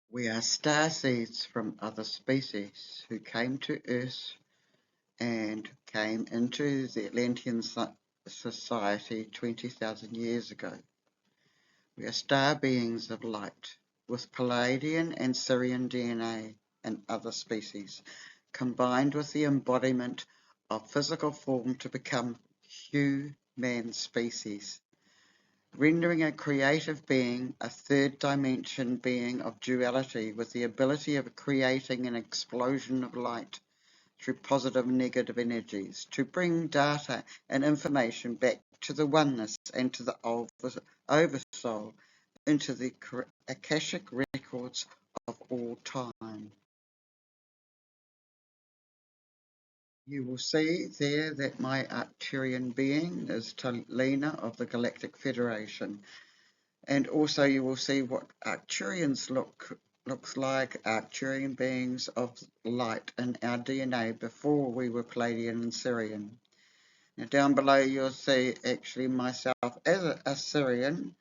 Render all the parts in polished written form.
We are starseeds from other species who came to Earth and came into the Atlantean society 20,000 years ago. We are star beings of light with Pleiadean and Sirian DNA and other species, combined with the embodiment of physical form to become human species, rendering a creative being a third dimension being of duality with the ability of creating an explosion of light through positive and negative energies to bring data and information back to the oneness and to the oversoul into the Akashic records of all time. You will see there that my Arcturian being is Talina of the Galactic Federation. And also you will see what Arcturians looks like, Arcturian beings of light in our DNA before we were Pleiadian and Sirian. Now down below you'll see actually myself as a Sirian,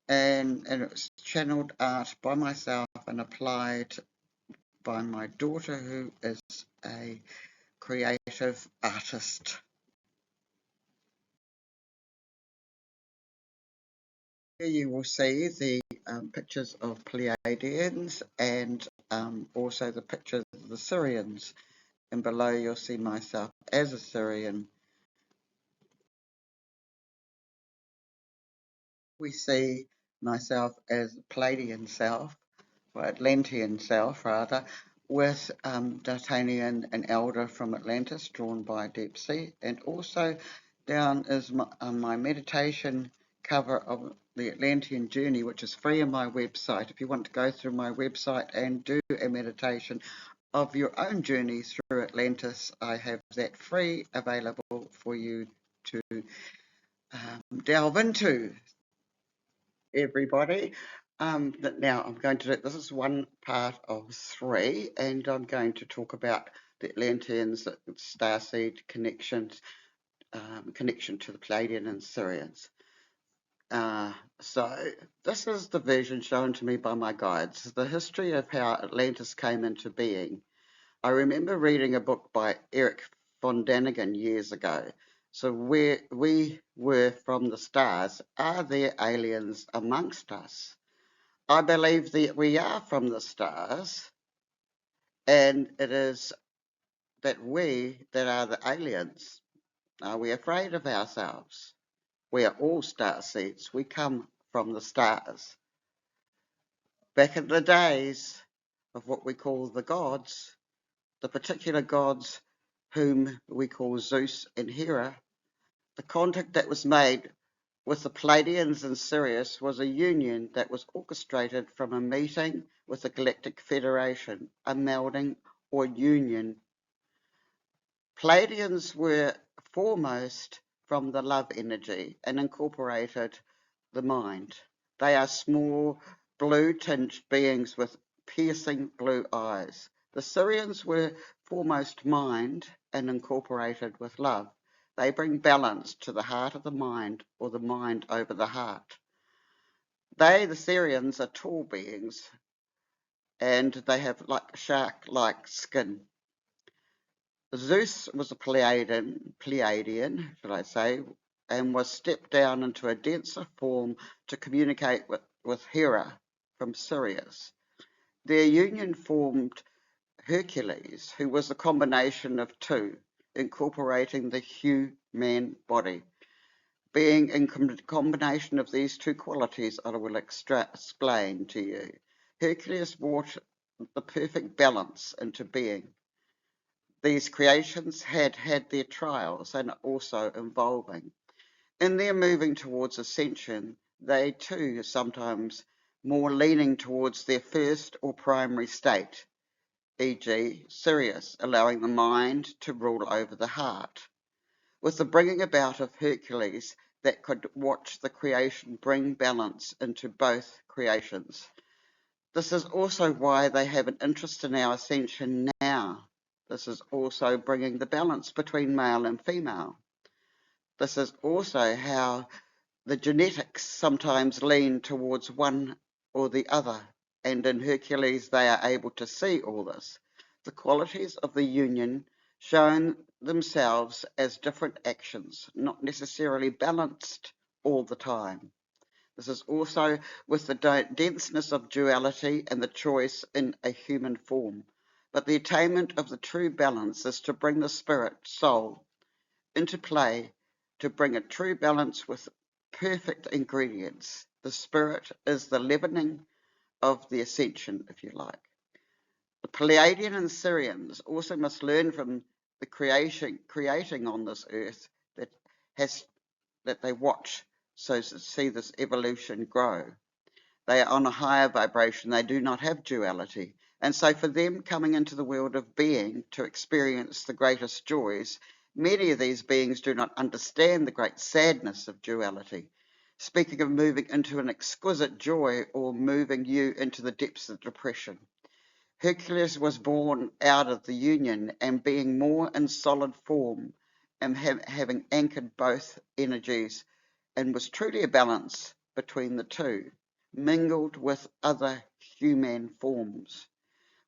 and it's channeled art by myself and applied by my daughter, who is a creative artist. Here you will see the pictures of Pleiadians and also the pictures of the Sirians, and below you'll see myself as a Sirian. We see myself as Pleiadian self, or Atlantean self rather, with D'Artagnan, an elder from Atlantis drawn by Deep Sea, and also down is my meditation cover of the Atlantean journey, which is free on my website. If you want to go through my website and do a meditation of your own journey through Atlantis, I have that free available for you to delve into, everybody. Now I'm going to do, this is one part of 3, and I'm going to talk about the Atlanteans, starseed connections, connection to the Pleiadian and Sirians. So this is the version shown to me by my guides, the history of how Atlantis came into being. I remember reading a book by Eric von Daniken years ago. So where we were from the stars, are there aliens amongst us? I believe that we are from the stars, and it is that we that are the aliens. Are we afraid of ourselves? We are all starseeds. We come from the stars. Back in the days of what we call the gods, the particular gods whom we call Zeus and Hera, the contact that was made with the Pleiadians and Sirius was a union that was orchestrated from a meeting with the Galactic Federation, a melding or union. Pleiadians were foremost from the love energy and incorporated the mind. They are small, blue-tinged beings with piercing blue eyes. The Sirians were foremost mind and incorporated with love. They bring balance to the heart of the mind, or the mind over the heart. They, the Sirians, are tall beings, and they have like shark-like skin. Zeus was a Pleiadian, should I say, and was stepped down into a denser form to communicate with Hera from Sirius. Their union formed Hercules, who was a combination of two, incorporating the human body. Being in combination of these two qualities, I will explain to you. Hercules brought the perfect balance into being. These creations had their trials and also evolving. In their moving towards ascension, they too sometimes more leaning towards their first or primary state, e.g. Sirius, allowing the mind to rule over the heart. With the bringing about of Hercules that could watch the creation bring balance into both creations. This is also why they have an interest in our ascension now. This is also bringing the balance between male and female. This is also how the genetics sometimes lean towards one or the other and in Hercules they are able to see all this. The qualities of the union shown themselves as different actions, not necessarily balanced all the time. This is also with the denseness of duality and the choice in a human form. But the attainment of the true balance is to bring the spirit, soul, into play, to bring a true balance with perfect ingredients. The spirit is the leavening of the ascension, if you like. The Pleiadean and Sirians also must learn from the creating on this earth that has that they watch, so to see this evolution grow. They are on a higher vibration, they do not have duality. And so for them coming into the world of being to experience the greatest joys, many of these beings do not understand the great sadness of duality. Speaking of moving into an exquisite joy or moving you into the depths of depression. Hercules was born out of the union and being more in solid form and having anchored both energies and was truly a balance between the two, mingled with other human forms.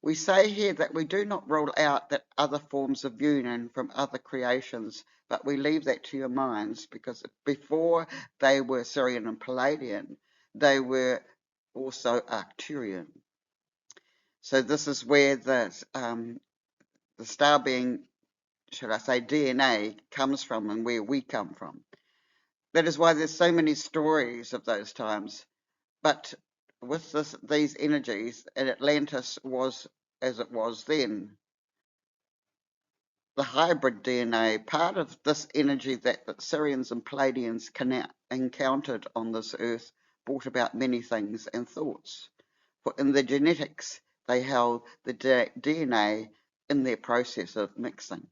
We say here that we do not rule out that other forms of union from other creations, but we leave that to your minds because before they were Sirian and Pleiadean, they were also Arcturian. So this is where the star being, should I say, DNA comes from and where we come from. That is why there's so many stories of those times. But with these energies, and Atlantis was as it was then. The hybrid DNA, part of this energy that the Sirians and Pleiadians encountered on this earth, brought about many things and thoughts. For in their genetics, they held the DNA in their process of mixing.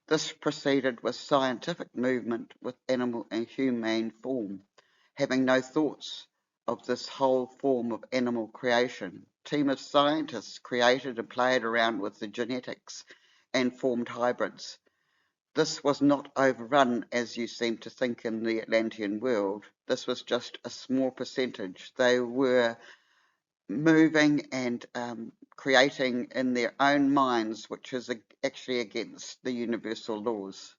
This proceeded with scientific movement with animal and humane form, having no thoughts of this whole form of animal creation. A team of scientists created and played around with the genetics and formed hybrids. This was not overrun as you seem to think in the Atlantean world. This was just a small percentage. They were moving and creating in their own minds, which is actually against the universal laws.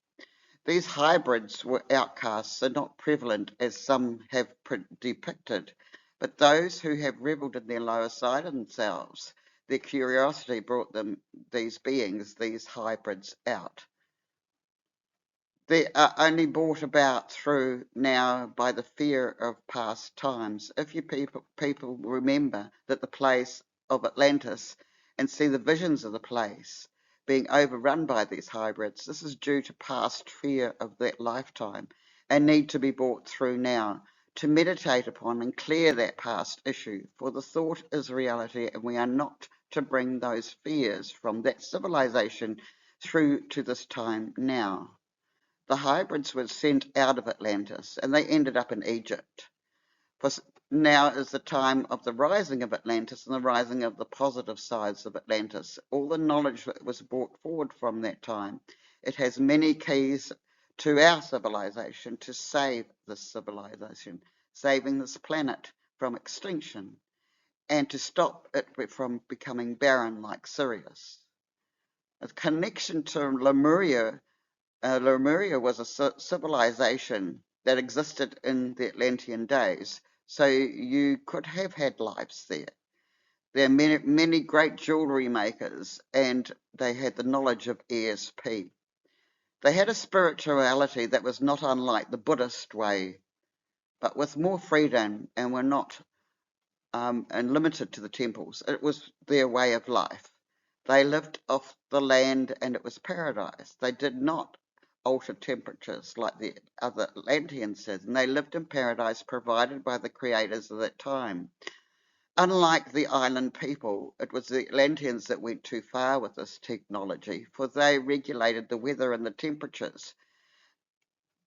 These hybrids were outcasts and not prevalent as some have depicted, but those who have revelled in their lower side of themselves, their curiosity brought them these beings, these hybrids, out. They are only brought about through now by the fear of past times. If you people remember that the place of Atlantis and see the visions of the place being overrun by these hybrids, this is due to past fear of that lifetime and need to be brought through now to meditate upon and clear that past issue. For the thought is reality and we are not to bring those fears from that civilization through to this time now. The hybrids were sent out of Atlantis and they ended up in Egypt. For now is the time of the rising of Atlantis and the rising of the positive sides of Atlantis. All the knowledge that was brought forward from that time, it has many keys to our civilization to save this civilization, saving this planet from extinction and to stop it from becoming barren like Sirius. A connection to Lemuria was a civilization that existed in the Atlantean days, so you could have had lives there. There are many great jewellery makers, and they had the knowledge of ESP. They had a spirituality that was not unlike the Buddhist way, but with more freedom and were not and limited to the temples. It was their way of life. They lived off the land and it was paradise. They did not alter temperatures like the other Atlanteans did, and they lived in paradise provided by the creators of that time. Unlike the island people, it was the Atlanteans that went too far with this technology, for they regulated the weather and the temperatures.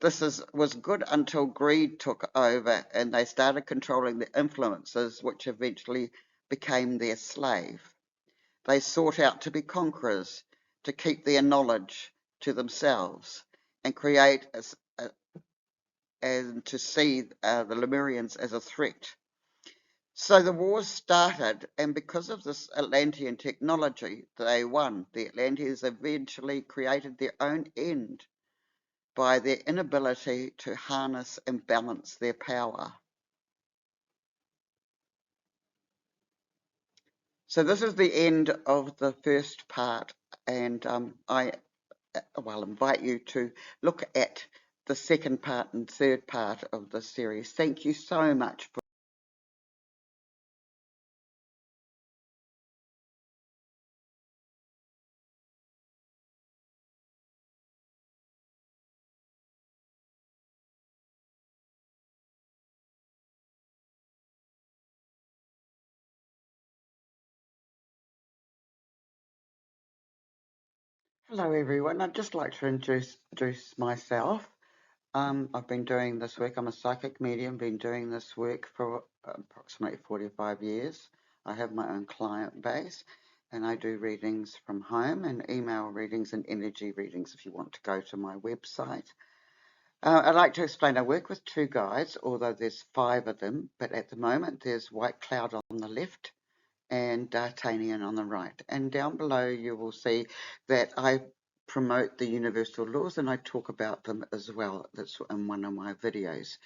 This was good until greed took over and they started controlling the influences, which eventually became their slave. They sought out to be conquerors, to keep their knowledge to themselves, and create and to see the Lemurians as a threat. So the wars started, and because of this Atlantean technology, they won. The Atlanteans eventually created their own end by their inability to harness and balance their power. So this is the end of the first part, and I invite you to look at the second part and third part of the series. Thank you so much for Hello everyone, I'd just like to introduce myself. I've been doing this work, I'm a psychic medium, been doing this work for approximately 45 years. I have my own client base and I do readings from home and email readings and energy readings if you want to go to my website. I'd like to explain I work with two guides, although there's 5 of them, but at the moment there's White Cloud on the left and D'Artagnan on the right. And down below you will see that I promote the universal laws and I talk about them as well. That's in one of my videos.